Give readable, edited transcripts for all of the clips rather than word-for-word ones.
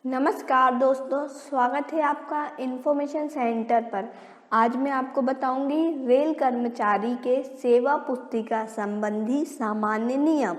नमस्कार दोस्तों, स्वागत है आपका इन्फॉर्मेशन सेंटर पर। आज मैं आपको बताऊंगी रेल कर्मचारी के सेवा पुस्तिका संबंधी सामान्य नियम।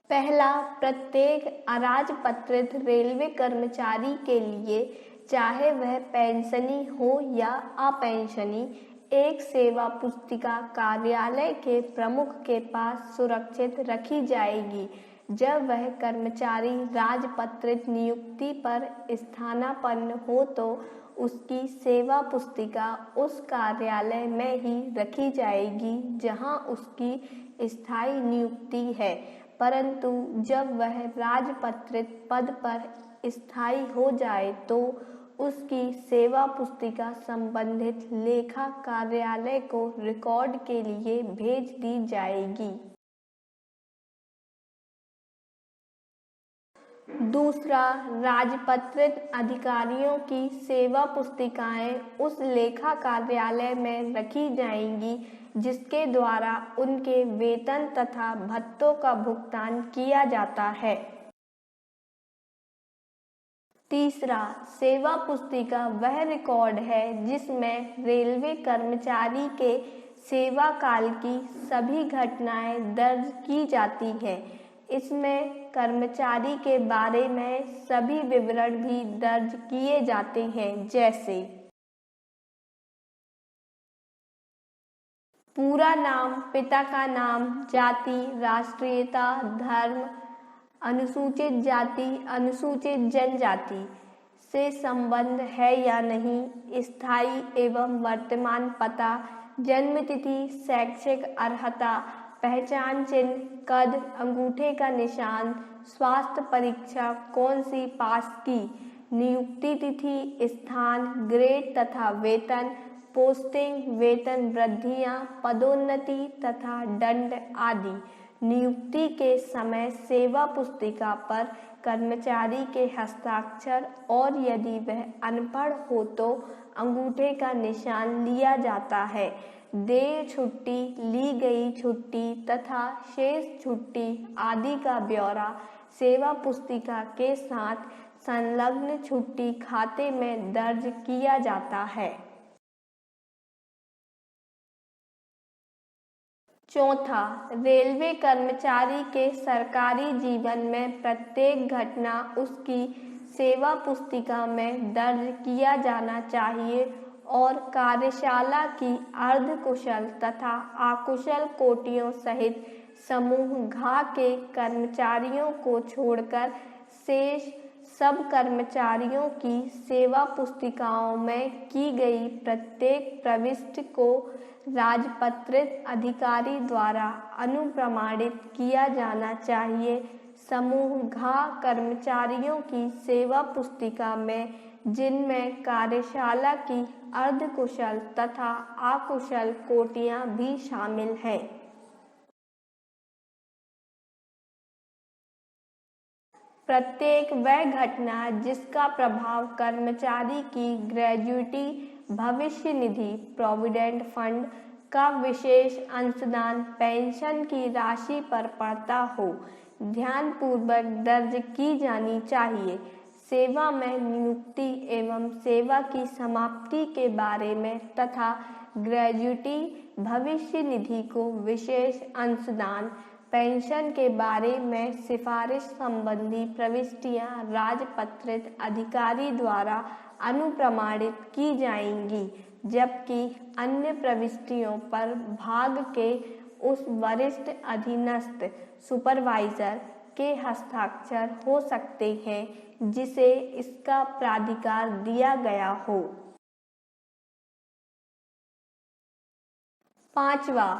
पहला, प्रत्येक अराजपत्रित रेलवे कर्मचारी के लिए, चाहे वह पेंशनी हो या अपेंशनी, एक सेवा पुस्तिका कार्यालय के प्रमुख के पास सुरक्षित रखी जाएगी। जब वह कर्मचारी राजपत्रित नियुक्ति पर स्थानापन्न हो तो उसकी सेवा पुस्तिका उस कार्यालय में ही रखी जाएगी जहां उसकी स्थायी नियुक्ति है, परंतु जब वह राजपत्रित पद पर स्थायी हो जाए तो उसकी सेवा पुस्तिका संबंधित लेखा कार्यालय को रिकॉर्ड के लिए भेज दी जाएगी। दूसरा, राजपत्रित अधिकारियों की सेवा पुस्तिकाएं उस लेखा कार्यालय में रखी जाएंगी जिसके द्वारा उनके वेतन तथा भत्तों का भुगतान किया जाता है। तीसरा, सेवा पुस्तिका वह रिकॉर्ड है जिसमें रेलवे कर्मचारी के सेवा काल की सभी घटनाएं दर्ज की जाती हैं। इसमें कर्मचारी के बारे में सभी विवरण भी दर्ज किए जाते हैं, जैसे पूरा नाम, पिता का नाम, जाति, राष्ट्रीयता, धर्म, अनुसूचित जाति, अनुसूचित जनजाति से संबंध है या नहीं, स्थायी एवं वर्तमान पता, जन्मतिथि, शैक्षिक अर्हता, पहचान चिन्ह, कद, अंगूठे का निशान, स्वास्थ्य परीक्षा कौन सी पास की, नियुक्ति तिथि, स्थान, ग्रेड तथा वेतन, पोस्टिंग, वेतन वृद्धियां, पदोन्नति तथा दंड आदि। नियुक्ति के समय सेवा पुस्तिका पर कर्मचारी के हस्ताक्षर और यदि वह अनपढ़ हो तो अंगूठे का निशान लिया जाता है। देय छुट्टी, ली गई छुट्टी तथा शेष छुट्टी आदि का ब्यौरा सेवा पुस्तिका के साथ संलग्न छुट्टी खाते में दर्ज किया जाता है। चौथा, रेलवे कर्मचारी के सरकारी जीवन में प्रत्येक घटना उसकी सेवा पुस्तिका में दर्ज किया जाना चाहिए और कार्यशाला की अर्धकुशल तथा अकुशल कोटियों सहित समूह घ के कर्मचारियों को छोड़कर शेष सब कर्मचारियों की सेवा पुस्तिकाओं में की गई प्रत्येक प्रविष्टि को राजपत्रित अधिकारी द्वारा अनुप्रमाणित किया जाना चाहिए। समूह घ कर्मचारियों की सेवा पुस्तिका में, जिनमें कार्यशाला की अर्धकुशल तथा अकुशल कोटियां भी शामिल हैं। प्रत्येक वह घटना जिसका प्रभाव कर्मचारी की ग्रेजुटी, भविष्य निधि, प्रोविडेंट फंड का विशेष अंशदान, पेंशन की राशि पर पड़ता हो, ध्यानपूर्वक दर्ज की जानी चाहिए। सेवा में नियुक्ति एवं सेवा की समाप्ति के बारे में तथा ग्रेजुटी, भविष्य निधि को विशेष अंशदान, पेंशन के बारे में सिफारिश संबंधी प्रविष्टियां राजपत्रित अधिकारी द्वारा अनुप्रमाणित की जाएंगी, जबकि अन्य प्रविष्टियों पर भाग के उस वरिष्ठ अधीनस्थ सुपरवाइजर के हस्ताक्षर हो सकते हैं जिसे इसका प्राधिकार दिया गया हो। पांचवा,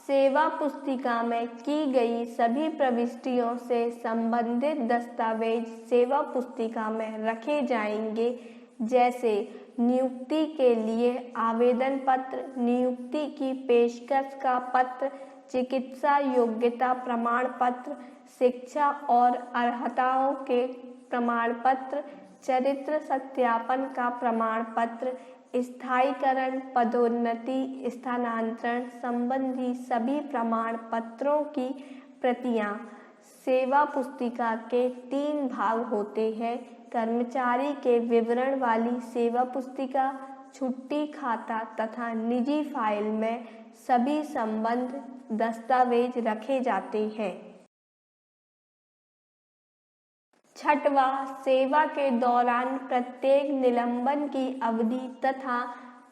सेवा पुस्तिका में की गई सभी प्रविष्टियों से संबंधित दस्तावेज सेवा पुस्तिका में रखे जाएंगे, जैसे नियुक्ति के लिए आवेदन पत्र, नियुक्ति की पेशकश का पत्र, चिकित्सा योग्यता प्रमाण पत्र, शिक्षा और अर्हताओं के प्रमाण पत्र, चरित्र सत्यापन का प्रमाण पत्र, स्थायीकरण, पदोन्नति, स्थानांतरण संबंधी सभी प्रमाण पत्रों की प्रतियां। सेवा पुस्तिका के 3 भाग होते हैं: कर्मचारी के विवरण वाली सेवा पुस्तिका, छुट्टी खाता तथा निजी फाइल में सभी संबद्ध दस्तावेज रखे जाते हैं। 6वां, सेवा के दौरान प्रत्येक निलंबन की अवधि तथा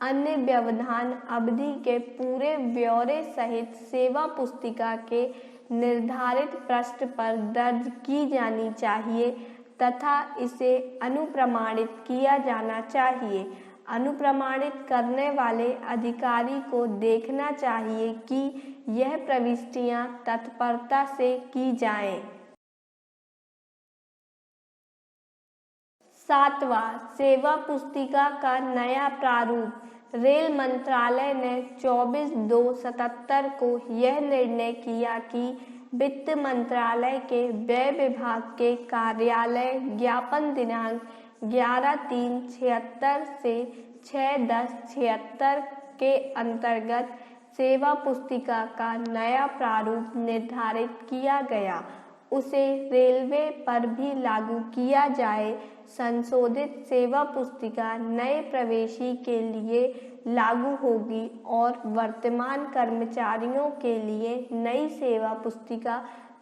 अन्य व्यवधान अवधि के पूरे ब्यौरे सहित सेवा पुस्तिका के निर्धारित पृष्ठ पर दर्ज की जानी चाहिए तथा इसे अनुप्रमाणित किया जाना चाहिए। अनुप्रमाणित करने वाले अधिकारी को देखना चाहिए कि यह प्रविष्टियां तत्परता से की जाएं। 7वां, सेवा पुस्तिका का नया प्रारूप। रेल मंत्रालय ने 24/2/77 को यह निर्णय किया कि वित्त मंत्रालय के व्यय विभाग के कार्यालय ज्ञापन दिनांक 11/3/76 से 6/10/76 के अंतर्गत सेवा पुस्तिका का नया प्रारूप निर्धारित किया गया, उसे रेलवे पर भी लागू किया जाए। संशोधित सेवा पुस्तिका नए प्रवेशी के लिए लागू होगी और वर्तमान कर्मचारियों के लिए नई सेवा पुस्तिका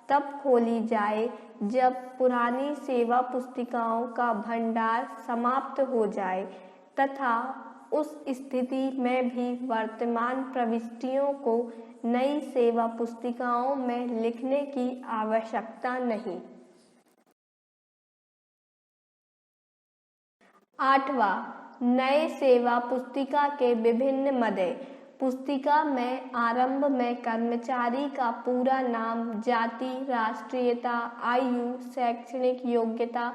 तब खोली जाए जब पुरानी सेवा पुस्तिकाओं का भंडार समाप्त हो जाए तथा उस स्थिति में भी वर्तमान प्रविष्टियों को नई सेवा पुस्तिकाओं में लिखने की आवश्यकता नहीं। 8वां, नए सेवा पुस्तिका के विभिन्न मदे। पुस्तिका में आरंभ में कर्मचारी का पूरा नाम, जाति, राष्ट्रीयता, आयु, शैक्षणिक योग्यता,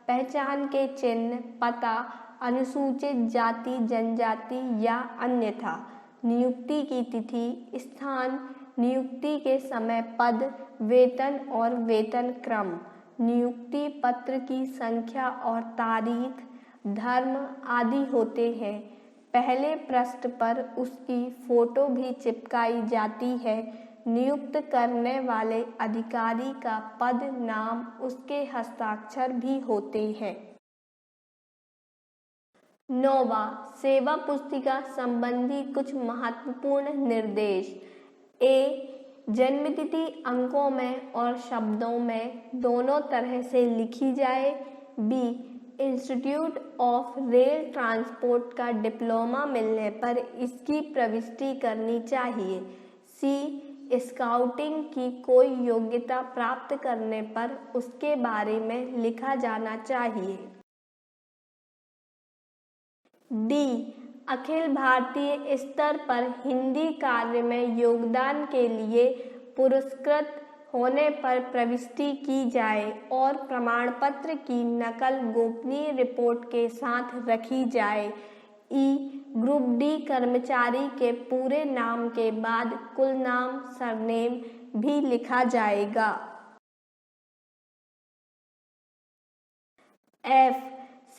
पहचान के चिन्ह, पता, अनुसूचित जाति जनजाति या अन्यथा, नियुक्ति की तिथि, स्थान, नियुक्ति के समय, पद, वेतन और वेतन क्रम, नियुक्ति पत्र की संख्या और तारीख, धर्म आदि होते हैं। पहले पृष्ठ पर उसकी फोटो भी चिपकाई जाती है। नियुक्त करने वाले अधिकारी का पद, नाम, उसके हस्ताक्षर भी होते हैं। 9वां, सेवा पुस्तिका संबंधी कुछ महत्वपूर्ण निर्देश। जन्मतिथि अंकों में और शब्दों में दोनों तरह से लिखी जाए। इंस्टीट्यूट ऑफ रेल ट्रांसपोर्ट का डिप्लोमा मिलने पर इसकी प्रविष्टि करनी चाहिए। स्काउटिंग की कोई योग्यता प्राप्त करने पर उसके बारे में लिखा जाना चाहिए। अखिल भारतीय स्तर पर हिंदी कार्य में योगदान के लिए पुरस्कृत होने पर प्रविष्टि की जाए और प्रमाण पत्र की नकल गोपनीय रिपोर्ट के साथ रखी जाए। ग्रुप डी कर्मचारी के पूरे नाम के बाद कुल नाम, सरनेम भी लिखा जाएगा।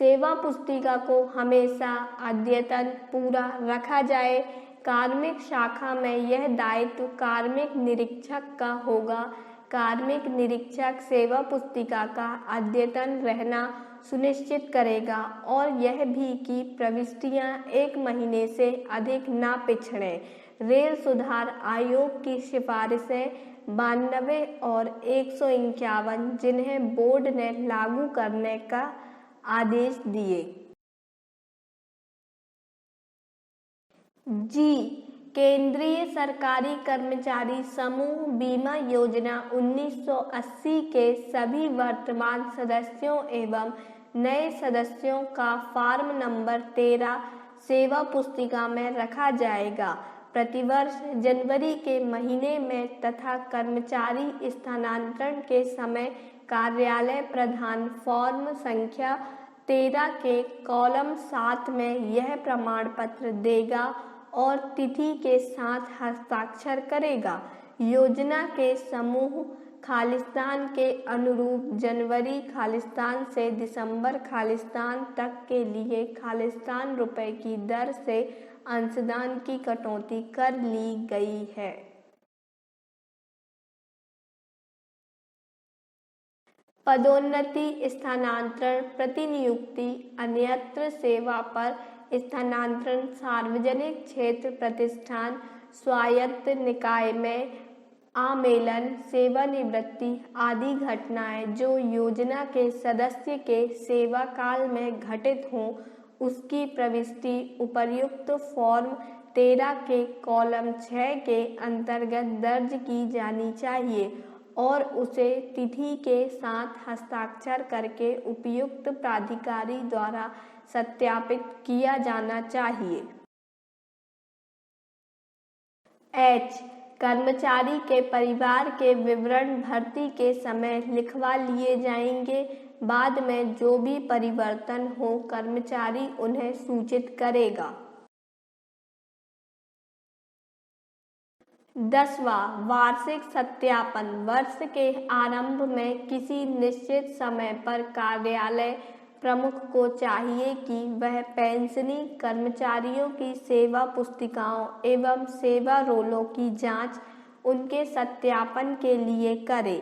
सेवा पुस्तिका को हमेशा अद्यतन पूरा रखा जाए। कार्मिक शाखा में यह दायित्व कार्मिक निरीक्षक का होगा। कार्मिक निरीक्षक सेवा पुस्तिका का अद्यतन रहना सुनिश्चित करेगा और यह भी कि प्रविष्टियां 1 महीने से अधिक ना पिछड़ें। रेल सुधार आयोग की सिफारिशें 92 और 151 जिन्हें बोर्ड ने लागू करने का आदेश दिए। केंद्रीय सरकारी कर्मचारी समूह बीमा योजना 1980 के सभी वर्तमान सदस्यों एवं नए सदस्यों का फॉर्म नंबर 13 सेवा पुस्तिका में रखा जाएगा। प्रतिवर्ष जनवरी के महीने में तथा कर्मचारी स्थानांतरण के समय कार्यालय प्रधान फॉर्म संख्या 13 के कॉलम 7 में यह प्रमाण पत्र देगा और तिथि के साथ हस्ताक्षर करेगा। योजना के समूह खालिस्तान के अनुरूप जनवरी खालिस्तान से दिसंबर खालिस्तान तक के लिए खालिस्तान रुपए की दर से अंशदान की कटौती कर ली गई है। पदोन्नति, स्थानांतरण, प्रतिनियुक्ति, अन्यत्र सेवा पर स्थानांतरण, सार्वजनिक क्षेत्र प्रतिष्ठान, स्वायत्त निकाय में आमेलन, सेवानिवृत्ति आदि घटनाएं जो योजना के सदस्य के सेवा काल में घटित हों, उसकी प्रविष्टि उपर्युक्त फॉर्म 13 के कॉलम 6 के अंतर्गत दर्ज की जानी चाहिए और उसे तिथि के साथ हस्ताक्षर करके उपयुक्त प्राधिकारी द्वारा सत्यापित किया जाना चाहिए। H. कर्मचारी के परिवार के विवरण भर्ती के समय लिखवा लिए जाएंगे। बाद में जो भी परिवर्तन हो कर्मचारी उन्हें सूचित करेगा। 10वां वार्षिक सत्यापन। वर्ष के आरंभ में किसी निश्चित समय पर कार्यालय प्रमुख को चाहिए कि वह पेंशनी कर्मचारियों की सेवा पुस्तिकाओं एवं सेवा रोलों की जांच उनके सत्यापन के लिए करे।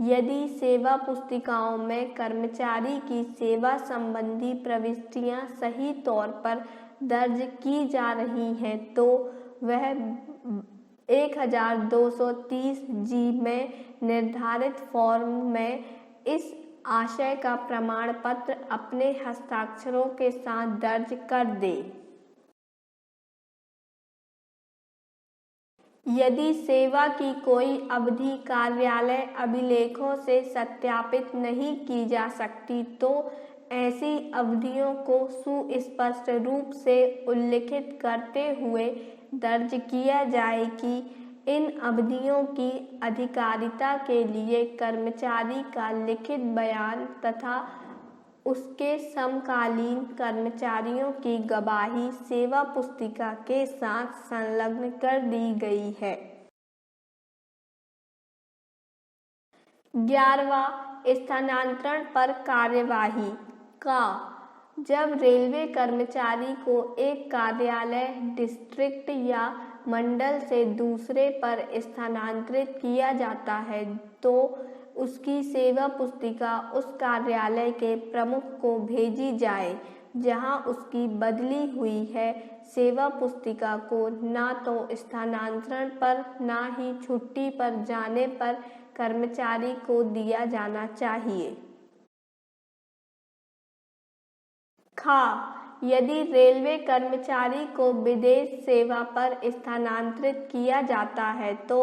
यदि सेवा पुस्तिकाओं में कर्मचारी की सेवा संबंधी प्रविष्टियां सही तौर पर दर्ज की जा रही हैं तो वह 1230 जी में निर्धारित फॉर्म में इस आशय का प्रमाण पत्र अपने हस्ताक्षरों के साथ दर्ज कर दे। यदि सेवा की कोई अवधि कार्यालय अभिलेखों से सत्यापित नहीं की जा सकती तो ऐसी अवधियों को सुस्पष्ट रूप से उल्लिखित करते हुए दर्ज किया जाए कि इन अवधियों की अधिकारिता के लिए कर्मचारी का लिखित बयान तथा उसके समकालीन कर्मचारियों की गवाही सेवा पुस्तिका के साथ संलग्न कर दी गई है। 11वां स्थानांतरण पर कार्यवाही का। जब रेलवे कर्मचारी को एक कार्यालय, डिस्ट्रिक्ट या मंडल से दूसरे पर स्थानांतरित किया जाता है तो उसकी सेवा पुस्तिका उस कार्यालय के प्रमुख को भेजी जाए जहां उसकी बदली हुई है। सेवा पुस्तिका को ना तो स्थानांतरण पर ना ही छुट्टी पर जाने पर कर्मचारी को दिया जाना चाहिए। खा। यदि रेलवे कर्मचारी को विदेश सेवा पर स्थानांतरित किया जाता है तो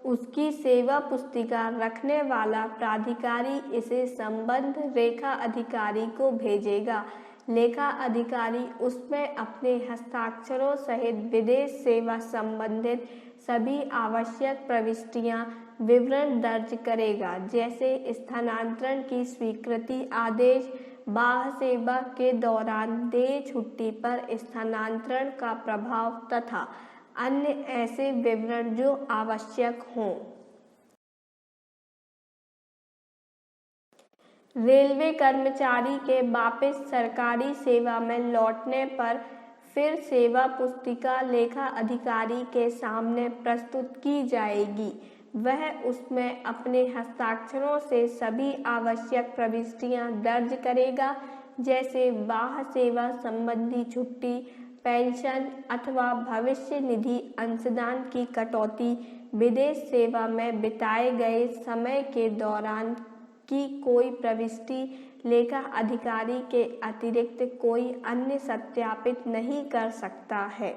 उसकी सेवा पुस्तिका रखने वाला प्राधिकारी इसे संबद्ध लेखा अधिकारी को भेजेगा। लेखा अधिकारी उसमें अपने हस्ताक्षरों सहित विदेश सेवा संबंधित सभी आवश्यक प्रविष्टियां विवरण दर्ज करेगा, जैसे स्थानांतरण की स्वीकृति आदेश, बाह्य सेवा के दौरान देय छुट्टी पर स्थानांतरण का प्रभाव तथा अन्य ऐसे विवरण जो आवश्यक हों। रेलवे कर्मचारी के वापस सरकारी सेवा में लौटने पर फिर सेवा पुस्तिका लेखा अधिकारी के सामने प्रस्तुत की जाएगी। वह उसमें अपने हस्ताक्षरों से सभी आवश्यक प्रविष्टियां दर्ज करेगा, जैसे बाह्य सेवा संबंधी छुट्टी, पेंशन अथवा भविष्य निधि अंशदान की कटौती, विदेश सेवा में बिताए गए समय के दौरान की कोई प्रविष्टि लेखा अधिकारी के अतिरिक्त कोई अन्य सत्यापित नहीं कर सकता है।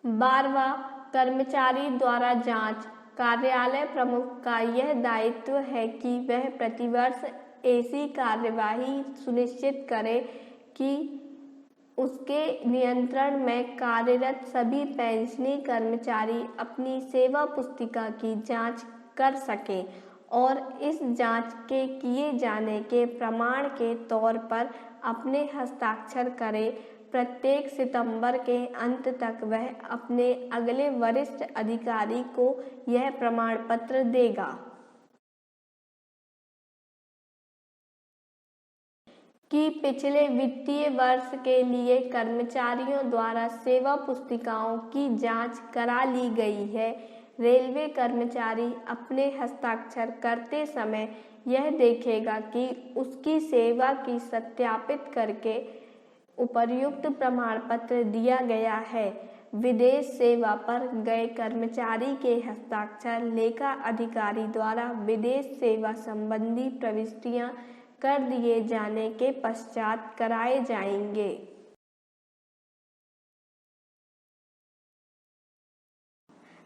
12वां कर्मचारी द्वारा जांच। कार्यालय प्रमुख का यह दायित्व है कि वह प्रतिवर्ष ऐसी कार्यवाही सुनिश्चित करे कि उसके नियंत्रण में कार्यरत सभी पेंशनी कर्मचारी अपनी सेवा पुस्तिका की जांच कर सकें और इस जांच के किए जाने के प्रमाण के तौर पर अपने हस्ताक्षर करें। प्रत्येक सितंबर के अंत तक वह अपने अगले वरिष्ठ अधिकारी को यह प्रमाण पत्र देगा कि पिछले वित्तीय वर्ष के लिए कर्मचारियों द्वारा सेवा पुस्तिकाओं की जांच करा ली गई है। रेलवे कर्मचारी अपने हस्ताक्षर करते समय यह देखेगा कि उसकी सेवा की सत्यापित करके उपर्युक्त प्रमाण पत्र दिया गया है। विदेश सेवा पर गए कर्मचारी के हस्ताक्षर लेखा अधिकारी द्वारा विदेश सेवा संबंधी प्रविष्टियां कर दिए जाने के पश्चात कराए जाएंगे।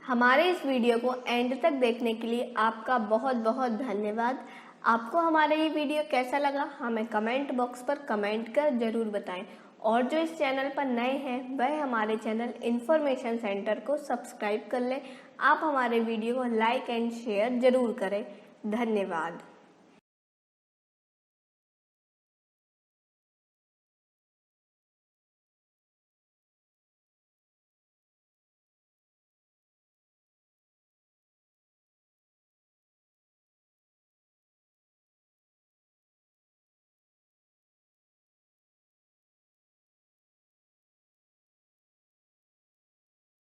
हमारे इस वीडियो को एंड तक देखने के लिए आपका बहुत बहुत धन्यवाद। आपको हमारा ये वीडियो कैसा लगा हमें कमेंट बॉक्स पर कमेंट कर जरूर बताएं और जो इस चैनल पर नए हैं वह हमारे चैनल इन्फॉर्मेशन सेंटर को सब्सक्राइब कर लें। आप हमारे वीडियो को लाइक एंड शेयर जरूर करें। धन्यवाद।